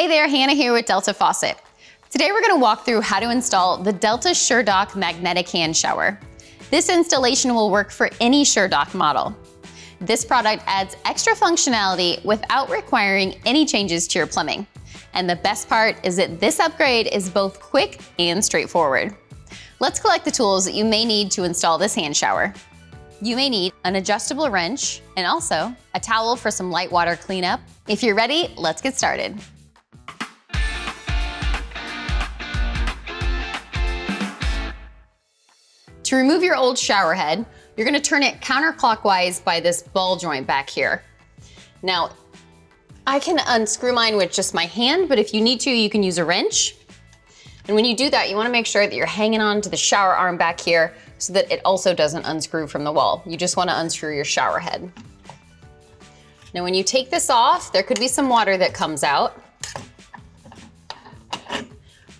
Hey there, Hannah here with Delta Faucet. Today we're going to walk through how to install the Delta SureDock Magnetic Hand Shower. This installation will work for any SureDock model. This product adds extra functionality without requiring any changes to your plumbing. And the best part is that this upgrade is both quick and straightforward. Let's collect the tools that you may need to install this hand shower. You may need an adjustable wrench and also a towel for some light water cleanup. If you're ready, let's get started. To remove your old shower head, you're gonna turn it counterclockwise by this ball joint back here. Now, I can unscrew mine with just my hand, but if you need to, you can use a wrench. And when you do that, you wanna make sure that you're hanging on to the shower arm back here so that it also doesn't unscrew from the wall. You just wanna unscrew your shower head. Now, when you take this off, there could be some water that comes out.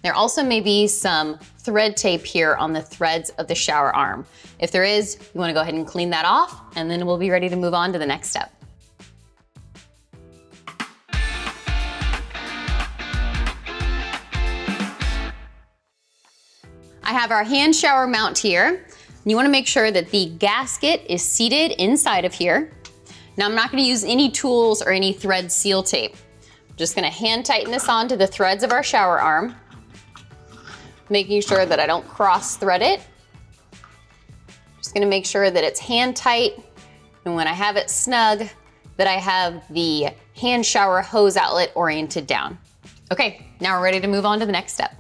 There also may be some thread tape here on the threads of the shower arm. If there is, you wanna go ahead and clean that off, and then we'll be ready to move on to the next step. I have our hand shower mount here. You wanna make sure that the gasket is seated inside of here. Now, I'm not gonna use any tools or any thread seal tape. I'm just gonna hand tighten this onto the threads of our shower arm, making sure that I don't cross thread it. Just gonna make sure that it's hand tight, and when I have it snug, that I have the hand shower hose outlet oriented down. Okay, now we're ready to move on to the next step.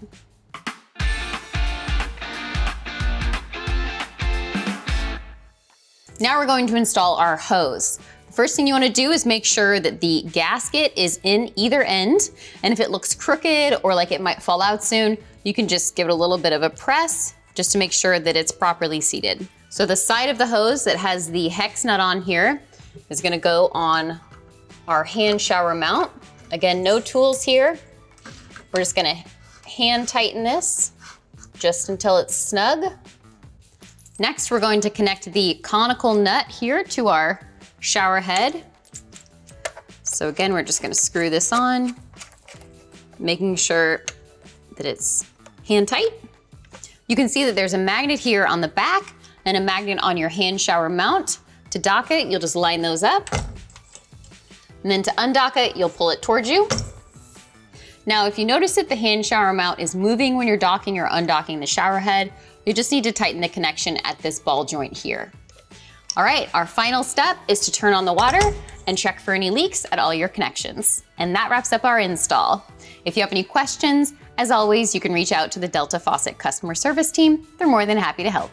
Now we're going to install our hose. The first thing you wanna do is make sure that the gasket is in either end, and if it looks crooked or like it might fall out soon, you can just give it a little bit of a press just to make sure that it's properly seated. So the side of the hose that has the hex nut on here is gonna go on our hand shower mount. Again, no tools here. We're just gonna hand tighten this just until it's snug. Next, we're going to connect the conical nut here to our shower head. So again, we're just gonna screw this on, making sure that it's hand tight. You can see that there's a magnet here on the back and a magnet on your hand shower mount. To dock it, you'll just line those up. And then to undock it, you'll pull it towards you. Now, if you notice that the hand shower mount is moving when you're docking or undocking the shower head, you just need to tighten the connection at this ball joint here. All right, our final step is to turn on the water and check for any leaks at all your connections. And that wraps up our install. If you have any questions, as always, you can reach out to the Delta Faucet customer service team. They're more than happy to help.